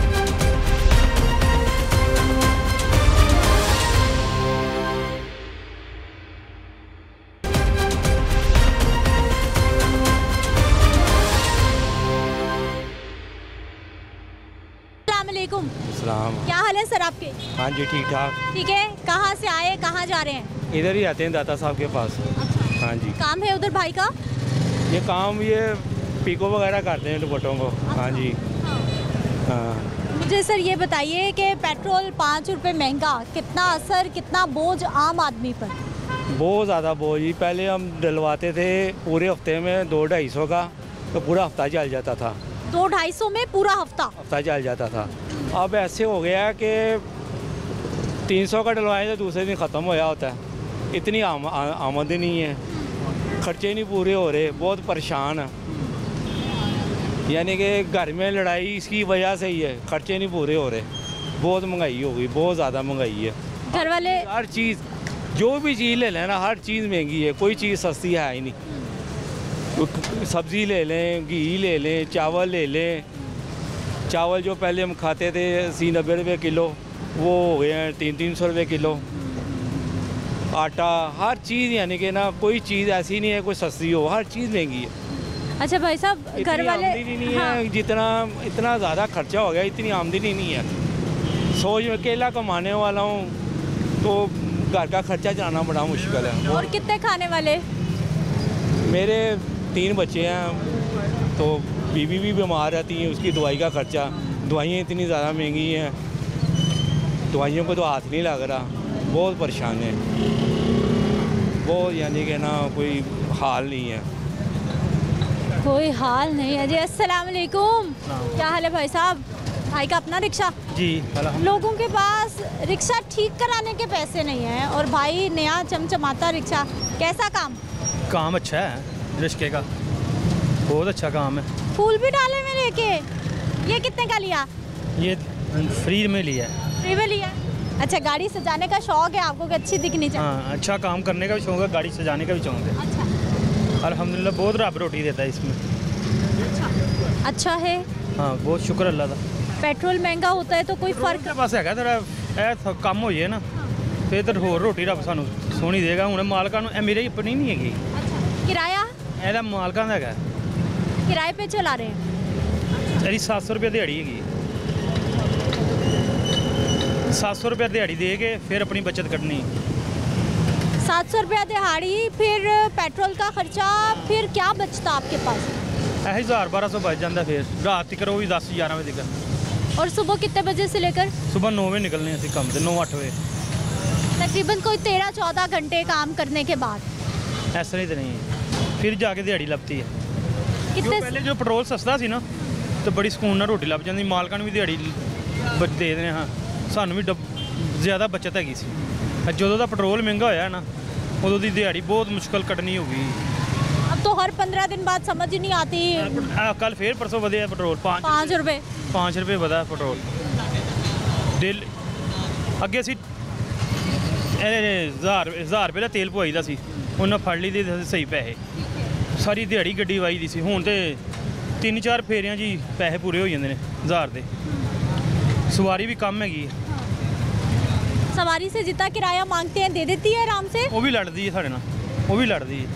सलाम। क्या हाल है सर आपके? हाँ जी ठीक ठाक। ठीक है, कहाँ से आए, कहाँ जा रहे हैं? इधर ही आते हैं दाता साहब के पास। अच्छा। हाँ जी। काम है उधर भाई का? ये काम ये पीको वगैरह करते हैं दुपट्टों को। हाँ जी। हाँ। मुझे सर ये बताइए कि पेट्रोल 5 रुपये महंगा, कितना असर, कितना बोझ आम आदमी पर? बहुत ज़्यादा बोझ ही। पहले हम डलवाते थे पूरे हफ्ते में 200-250 का, तो पूरा हफ्ता चल जाता था। 200-250 में पूरा हफ्ता चल जाता था। अब ऐसे हो गया कि 300 का डलवाएं तो दूसरे दिन ख़त्म हो होता है। इतनी आमदनी नहीं है, खर्चे नहीं पूरे हो रहे, बहुत परेशान है। यानी कि घर में लड़ाई इसकी वजह से ही है, खर्चे नहीं पूरे हो रहे, बहुत महंगाई हो गई, बहुत ज़्यादा महंगाई है। घर वाले हर चीज़, जो भी चीज़ ले लें ना, हर चीज़ महंगी है, कोई चीज़ सस्ती है ही नहीं। सब्ज़ी ले लें, घी ले लें, चावल ले लें। चावल जो पहले हम खाते थे 80-90 रुपये किलो, वो हो गए हैं 300-300 रुपये किलो। आटा, हर चीज़, यानी कि ना कोई चीज़ ऐसी नहीं है कोई सस्ती हो, हर चीज़ महंगी है। अच्छा भाई साहब, घर वाले नहीं है, जितना इतना ज़्यादा खर्चा हो गया, इतनी आमदनी नहीं है। सोच में अकेला कमाने वाला हूँ तो घर का खर्चा चलाना बड़ा मुश्किल है। और कितने खाने वाले? मेरे 3 बच्चे हैं, तो बीवी भी बीमार रहती है, उसकी दवाई का खर्चा, दवाइयाँ इतनी ज़्यादा महंगी हैं, दवाइयों को तो हाथ नहीं लग रहा, बहुत परेशान है, बहुत, यानी कि ना कोई हाल नहीं है। कोई हाल नहीं है जी। अस्सलाम वालेकुम। क्या हाल है भाई साहब? भाई का अपना रिक्शा? जी। लोगों के पास रिक्शा ठीक कराने के पैसे नहीं हैं और भाई नया चमचमाता रिक्शा, कैसा काम? काम अच्छा है रिक्शे का, बहुत अच्छा काम है। फूल भी डाले में लेके। ये कितने का लिया? ये फ्री में लिया है। फ्री में लिया? अच्छा, गाड़ी सजाने का शौक है आपको कि अच्छी दिखनी चाहिए? हाँ, अच्छा काम करने का भी शौक है, गाड़ी सजाने का भी शौक है। अच्छा। अल्हम्दुलिल्लाह बहुत रब रोटी देता है इसमें। अच्छा है। हाँ, बहुत शुक्र अल्लाह का। पेट्रोल महंगा होता है तो कोई फर्क? बस है थोड़ा कम हो जाए ना तो इधर होर रोटी रब सानू सोहनी देगा। हूँ मालका मेरे अपनी नहीं हैगी। किराया? ਇਹਦਾ ਮਾਲਕਾਂ ਦਾ ਹੈਗਾ। किराए पे चला रहे हैं? ਇਹਦੀ 700 रुपये दिहाड़ी हैगी। 700 रुपये दिहाड़ी दे के फिर अपनी बचत करनी। 700 रुपया दिहाड़ी, फिर पेट्रोल का खर्चा, फिर क्या बचता आपके पास? 1000-1200 बच जाता फिर रात तक, वो भी 10-11 बजे तक। और सुबह कितने बजे से लेकर? सुबह 9 बजे निकलने असी काम से, 9-8 बजे। तकरीबन कोई 13-14 घंटे काम करने के बाद? ऐसा नहीं तो नहीं है, फिर जाके दिहाड़ी लगती है। कितने पहले जो पेट्रोल सस्ता सी ना तो बड़ी सुकून ਨਾਲ रोटी लग जाती, मालकां ਨੂੰ भी दिहाड़ी दे देने। हाँ, सानू भी ज़्यादा बचत हैगी सी। ਜਦੋਂ ਦਾ पेट्रोल महंगा होया ना उदों दी दिहाड़ी बहुत मुश्किल कटनी होगी। अब तो हर 15 दिन बाद समझ ही नहीं आती। कल फिर परसों बढ़िया पेट्रोल 5 रुपये 5 रुपये बढ़ा पेट्रोल दिल। अगे असी 1000 रुपये का तेल पवाई दा सी, उन्हें फड़ ली दे सही पैसे, सारी दिहाड़ी गड्डी वाई दी सी। हुण ते 3-4 फेरियां जी पैसे पूरे हो जाते हैं 1000 के। सवारी भी कम हैगी। सवारी से जितना किराया मांगते हैं दे देती है आराम से? वो भी लड़दी है साढ़े नाल, वो भी लड़दी है,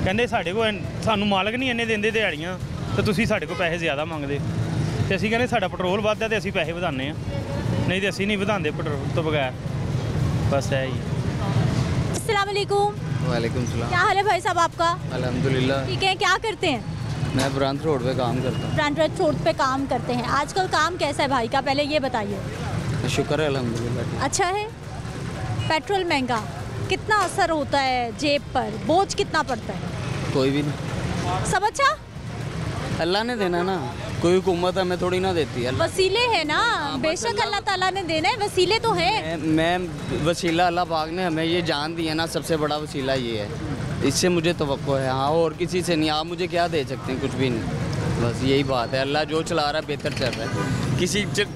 कहते साढ़े को सानू मालक नहीं इन्ने देंदे दिहाड़ियाँ तो तुसीं साढ़े को पैसे ज़्यादा मंगदे। तो असीं कहने साढ़ा पेट्रोल वधदा तो असीं पैसे वधाने हैं, नहीं तो असीं नहीं वधांदे पेट्रोल तो बगैर। बस है ही। अस्सलाम वालेकुम। वालेकुम सलाम। क्या हाल है भाई साहब आपका? अल्हम्दुलिल्लाह। ठीक है। क्या करते हैं? मैं ब्रांच रोड पे काम करता हूँ। ब्रांच रोड पे काम करते हैं। आजकल काम कैसा है भाई का, पहले ये बताइए। शुक्र है अल्हम्दुलिल्लाह। अच्छा है। पेट्रोल महंगा, कितना असर होता है जेब पर, बोझ कितना पड़ता है? कोई भी नहीं। सब अच्छा अल्लाह ने देना ना, कोई हुकूमत हमें थोड़ी ना देती है। वसीले है ना, बेशक अल्लाह ताला ने देना है, वसीले तो हैं। मैं वसीला अल्लाह पाक ने हमें ये जान दी है ना, सबसे बड़ा वसीला ये है, इससे मुझे तवक्को है। हाँ, और किसी से नहीं। आप मुझे क्या दे सकते हैं? कुछ भी नहीं। बस यही बात है, अल्लाह जो चला रहा है बेहतर चल रहा है,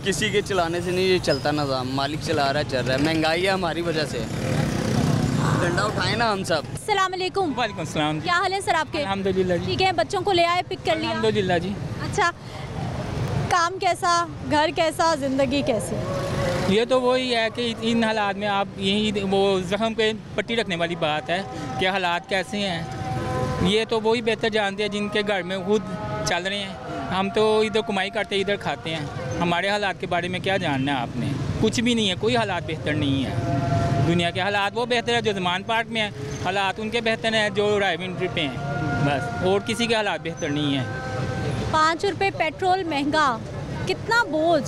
किसी के चलाने से नहीं ये चलता निज़ाम, मालिक चला रहा है, चल रहा है। महंगाई है हमारी वजह से, डंडा उठाए ना हम सब। अस्सलाम वालेकुम। वालेकुम सलाम। क्या हाल है सर आपके? अल्हम्दुलिल्लाह जी। ठीक है, बच्चों को ले आए, पिक कर लिया? अल्हम्दुलिल्लाह जी। अच्छा, काम कैसा, घर कैसा, ज़िंदगी कैसी? ये तो वही है कि इन हालात में आप यही वो ज़ख्म पे पट्टी रखने वाली बात है कि हालात कैसे हैं। ये तो वही बेहतर जानते हैं जिनके घर में खुद चल रहे हैं। हम तो इधर कमाई करते इधर खाते हैं, हमारे हालात के बारे में क्या जानना है आपने? कुछ भी नहीं है, कोई हालात बेहतर नहीं है। दुनिया के हालात वो बेहतर है जो ज़मान पार्क में है, हालात उनके बेहतर हैं जो रायविंड्री पे हैं, बस, और किसी के हालात बेहतर नहीं है। 5 रुपये पेट्रोल महंगा, कितना बोझ?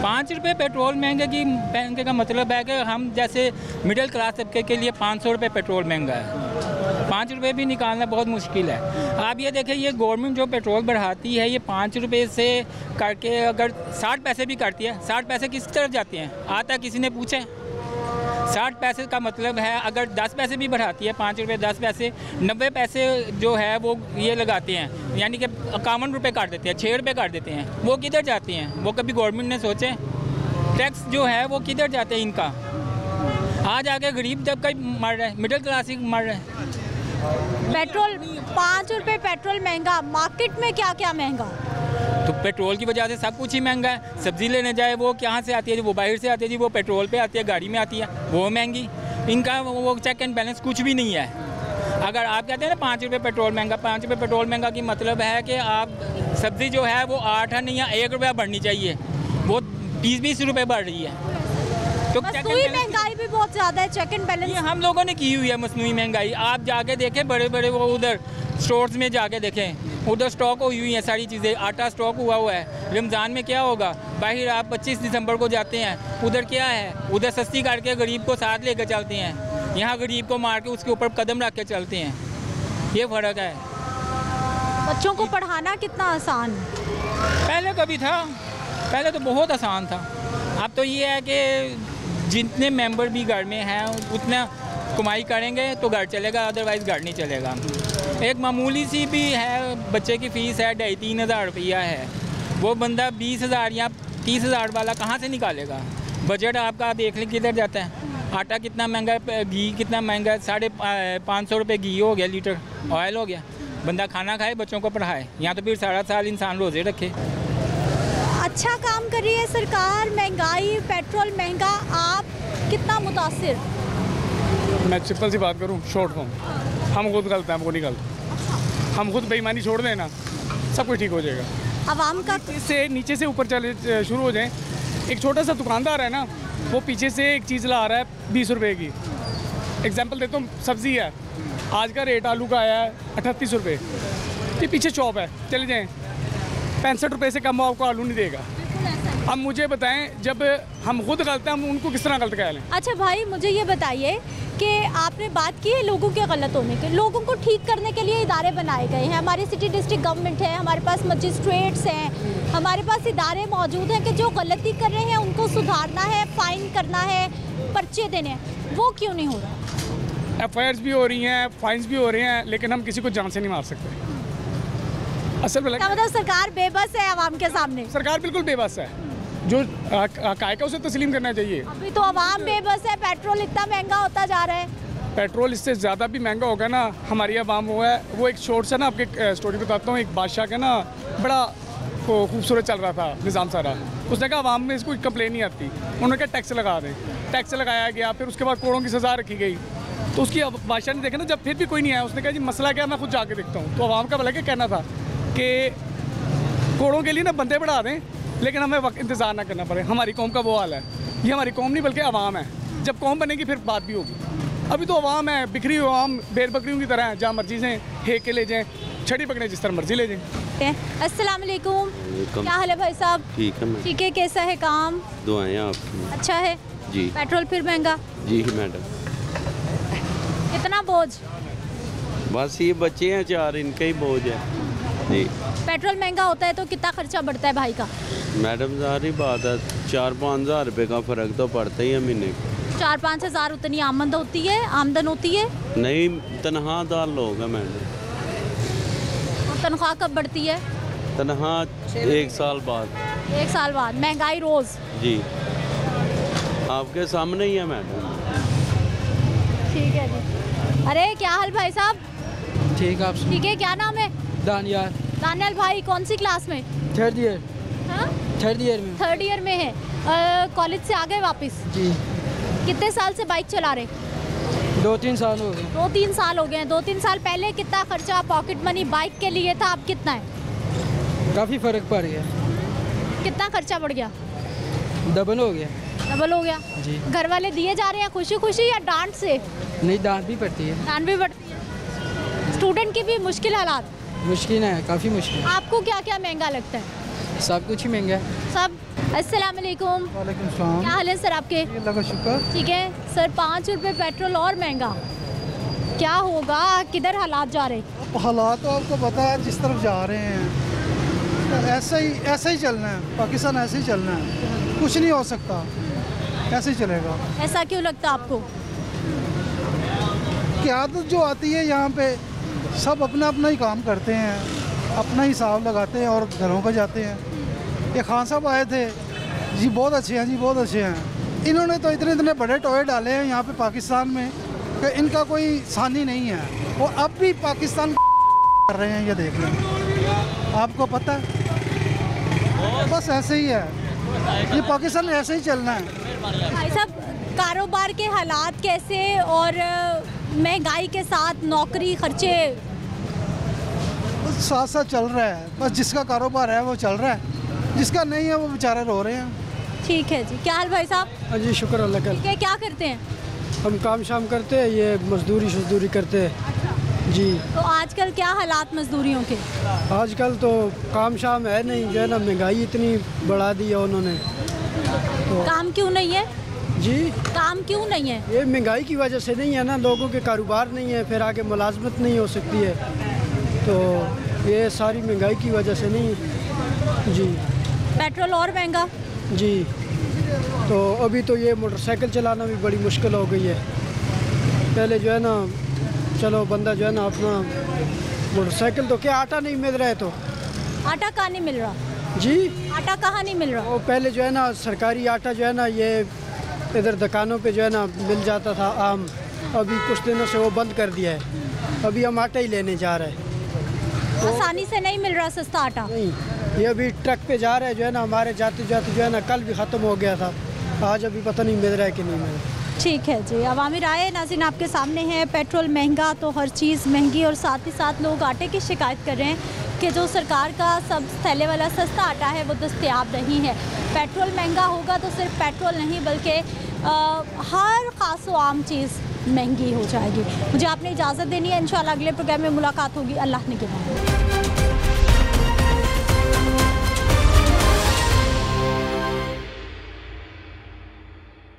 5 रुपये पेट्रोल महंगे का मतलब है कि हम जैसे मिडिल क्लास तबके के लिए 500 रुपये पेट्रोल महंगा है। 5 रुपये भी निकालना बहुत मुश्किल है। आप ये देखें, ये गवर्नमेंट जो पेट्रोल बढ़ाती है ये 5 रुपये से करके अगर 60 पैसे भी करती है, 60 पैसे किस तरफ जाते हैं आता किसी ने पूछे? 60 पैसे का मतलब है अगर 10 पैसे भी बढ़ाती है, 5 रुपये 10 पैसे, 90 पैसे जो है वो ये लगाते हैं, यानी कि 51 रुपये काट देते हैं, 6 रुपये काट देते हैं। वो किधर जाते हैं? वो कभी गवर्नमेंट ने सोचे? टैक्स जो है वो किधर जाते हैं इनका? आज आके गरीब तबका मर रहा है, मिडिल क्लास ही मर रहा है। पेट्रोल 5 रुपये पेट्रोल महंगा, मार्केट में क्या क्या महंगा? तो पेट्रोल की वजह से सब कुछ ही महंगा है। सब्ज़ी लेने जाए वो कहाँ से आती है? वो बाहर से आती है जी, वो पेट्रोल पे आती है, गाड़ी में आती है, वो महंगी। इनका वो चेक एंड बैलेंस कुछ भी नहीं है। अगर आप कहते हैं ना 5 रुपये पेट्रोल महंगा, 5 रुपये पेट्रोल महंगा की मतलब है कि आप सब्ज़ी जो है वो 8 नहीं या 1 रुपया बढ़नी चाहिए, वो 20-20 रुपये बढ़ रही है। तो मसनूई महंगाई भी बहुत ज़्यादा है, चेक एंड बैलेंस हम लोगों ने की हुई है मसनूई महंगाई। आप जाके देखें बड़े बड़े वो उधर स्टोर्स में जाके देखें, उधर स्टॉक हुई हुई है सारी चीज़ें, आटा स्टॉक हुआ है। रमज़ान में क्या होगा? बाहर आप 25 दिसंबर को जाते हैं, उधर क्या है? उधर सस्ती करके गरीब को साथ लेकर चलते हैं, यहाँ गरीब को मार के उसके ऊपर कदम रख के चलते हैं। ये फ़र्क है। बच्चों को पढ़ाना कितना आसान? पहले कभी था, पहले तो बहुत आसान था। अब तो ये है कि जितने मेंबर भी घर में हैं उतना कमाई करेंगे तो घर चलेगा, अदरवाइज़ घर नहीं चलेगा। एक मामूली सी भी है, बच्चे की फ़ीस है 2,500-3 हज़ार रुपया है, वो बंदा 20,000 या 30,000 वाला कहाँ से निकालेगा? बजट आपका देख लें किधर जाता है। आटा कितना महंगा है, घी कितना महंगा है, 550 रुपये घी हो गया, लीटर ऑयल हो गया। बंदा खाना खाए, बच्चों को पढ़ाए, यहाँ तो फिर सारा साल इंसान रोज़े रखे। अच्छा काम कर रही है सरकार, महंगाई पेट्रोल महंगा, आप कितना मुतासिर? मैं सिंपल सी बात करूं, शॉर्ट फॉर्म, हम खुद गलत हैं, हमको नहीं गलत। हम खुद बेईमानी छोड़ दें ना, सब कुछ ठीक हो जाएगा। आवाम का नीचे से ऊपर चले शुरू हो जाए। एक छोटा सा दुकानदार है ना, वो पीछे से एक चीज़ ला रहा है 20 रुपये की। एग्जाम्पल देता हूँ, सब्ज़ी है, आज का रेट आलू का आया है 38 रुपये, ये पीछे शॉप है, चले जाएँ 65 रुपये से कम आपको आलू नहीं देगा। अब मुझे बताएं, जब हम खुद गलत हैं, हम उनको किस तरह गलत कह लें? अच्छा भाई, मुझे ये बताइए कि आपने बात की है लोगों के गलत होने के, लोगों को ठीक करने के लिए इदारे बनाए गए हैं। हमारी सिटी डिस्ट्रिक्ट गवर्नमेंट है, हमारे पास मजिस्ट्रेट्स हैं, हमारे पास इदारे मौजूद हैं कि जो गलती कर रहे हैं उनको सुधारना है, फ़ाइन करना है, पर्चे देने हैं, वो क्यों नहीं हो रहा? FIRs भी हो रही हैं, फाइन्स भी हो रहे हैं, लेकिन हम किसी को जान से नहीं मार सकते। असल में मतलब सरकार बेबस है आवाम के सामने? सरकार बिल्कुल बेबस है, जो कायका उसे तस्लीम करना चाहिए। अभी तो आवाम बेबस है, पेट्रोल इतना महंगा होता जा रहा है। पेट्रोल इससे ज़्यादा भी महंगा होगा ना, हमारी आवाम वो एक शॉर्ट सा ना, आपके स्टोरी बताता हूँ। एक बादशाह का ना बड़ा खूबसूरत चल रहा था निज़ाम सारा, उसने कहा आवाम में इसको कंप्लेन नहीं आती, उन्होंने कहा टैक्स लगा दें, टैक्स लगाया गया, फिर उसके बाद करोड़ों की सज़ा रखी गई। तो उसकी बादशाह ने देखा ना, जब फिर भी कोई नहीं आया, उसने कहा जी मसला क्या, मैं खुद जाके देखता हूँ। तो आवाम का भला क्या कहना था कि करोड़ों के लिए ना बंदे बढ़ा दें, लेकिन हमें वक्त इंतज़ार ना करना पड़े। हमारी कौम का वो हाल है, ये हमारी कौम नहीं बल्कि आवाम है। जब कौम बनेगी फिर बात भी होगी। अभी तो आवाम है, बिखरी हुई आवाम, भेड़ बकरियों की तरह है, जहाँ मर्जी से हेक के ले जाएँ, छड़ी पकड़े जिस तरह मर्जी ले जाएँ। अस्सलाम वालेकुम, क्या हाल है भाई साहब? ठीक है मैम। ठीक है, कैसा है काम? दुआएं आपकी। अच्छा है जी। पेट्रोल फिर महंगा? जी मैडम। कितना बोझ? बस ये बच्चे हैं 4, इनका ही बोझ है जी। पेट्रोल महंगा होता है तो कितना खर्चा बढ़ता है भाई का? मैडम सारी बात है, 4-5 हज़ार रुपये का फ़र्क तो पड़ता ही है महीने को। 4-5 हज़ार उतनी आमदन होती है? नहीं, तनख्वाहदार लोग हैं मैडम। और तनख्वाह कब बढ़ती है? तनख्वाह 1 साल बाद। 1 साल बाद महंगाई रोज। जी आपके सामने ही है मैडम। ठीक है जी। अरे क्या हाल भाई साहब? ठीक है आप? ठीक है, क्या नाम है? दानियाल। दानियाल भाई कौन सी क्लास में? 3rd year. हाँ? 3rd ईयर में। 3rd ईयर में है। कॉलेज से आ गए वापस? जी। कितने साल से बाइक चला रहे? 2-3 साल हो गए। 2-3 साल हो गए हैं। 2-3 साल पहले कितना खर्चा पॉकेट मनी बाइक के लिए था, अब कितना है? काफ़ी फ़र्क पड़ गया। कितना खर्चा बढ़ गया? डबल हो गया। डबल हो गया जी। घर वाले दिए जा रहे हैं खुशी खुशी या डांट से? नहीं, डांट भी पड़ती है। डांट भी पड़ती है। स्टूडेंट की भी मुश्किल हालात? मुश्किल है, काफ़ी मुश्किल। आपको क्या क्या महंगा लगता है? सब कुछ ही महंगा है। सब। अस्सलाम वालेकुम। वालेकुम सलाम। क्या हाल है सर आपके? अल्लाह का शुक्र। ठीक है सर। 5 रुपए पेट्रोल और महंगा, क्या होगा? किधर हालात जा रहे? हालात तो आपको पता है जिस तरफ जा रहे हैं, ऐसा ही चलना है। पाकिस्तान ऐसे ही चलना है, कुछ नहीं हो सकता, ऐसे ही चलेगा। ऐसा क्यों लगता आपको? कि आदत जो आती है यहाँ पे, सब अपना अपना ही काम करते हैं, अपना हिसाब लगाते हैं और घरों पर जाते हैं। ये खान साहब आए थे जी, बहुत अच्छे हैं जी, बहुत अच्छे हैं। इन्होंने तो इतने इतने बड़े टोए डाले हैं यहाँ पे पाकिस्तान में कि इनका कोई सानी नहीं है। वो अब भी पाकिस्तान कर रहे हैं, ये देख लें, आपको पता है। बस ऐसे ही है, ये पाकिस्तान में ऐसे ही चलना है। भाई साहब, कारोबार के हालात कैसे और महंगाई के साथ नौकरी खर्चे? साथ साथ चल रहा है, बस जिसका कारोबार है वो चल रहा है, जिसका नहीं है वो बेचारे रो रहे हैं। ठीक है जी। क्या हाल भाई साहब? हाँ जी, शुक्र अल्लाह का। ठीक है, क्या करते हैं? हम काम शाम करते हैं, ये मजदूरी करते हैं जी। तो आजकल क्या हालात मजदूरियों के? आजकल तो काम शाम है नहीं, जो है ना, महंगाई इतनी बढ़ा दी है उन्होंने। तो काम क्यों नहीं है जी? काम क्यों नहीं है? ये महंगाई की वजह से नहीं है ना, लोगों के कारोबार नहीं है, फिर आगे मुलाजमत नहीं हो सकती है, तो ये सारी महंगाई की वजह से नहीं जी। पेट्रोल और महंगा जी। तो अभी तो ये मोटरसाइकिल चलाना भी बड़ी मुश्किल हो गई है। पहले जो है ना, चलो बंदा जो है ना अपना मोटरसाइकिल, तो क्या आटा नहीं मिल रहा है? तो आटा कहाँ नहीं मिल रहा जी? आटा कहाँ नहीं मिल रहा? वो पहले जो है ना सरकारी आटा जो है ना, ये इधर दुकानों पे जो है ना मिल जाता था आम, अभी कुछ दिनों से वो बंद कर दिया है। अभी हम आटा ही लेने जा रहे हैं। तो आसानी से नहीं मिल रहा सस्ता आटा? नहीं, ये अभी ट्रक पे जा रहा है, जो है ना हमारे जाते जाते जो है ना, कल भी ख़त्म हो गया था, आज अभी पता नहीं मिल रहा है कि नहीं मिल रहा। ठीक है जी। अवामी राय नाज़रीन आपके सामने है। पेट्रोल महंगा तो हर चीज़ महंगी, और साथ ही साथ लोग आटे की शिकायत कर रहे हैं कि जो सरकार का सब थैले वाला सस्ता आटा है वो दस्तयाब नहीं है। पेट्रोल महंगा होगा तो सिर्फ पेट्रोल नहीं बल्कि हर ख़ास व आम चीज़ महंगी हो जाएगी। मुझे आपने इजाज़त देनी है। इंशाल्लाह अगले प्रोग्राम में मुलाकात होगी। अल्लाह ने के बाद।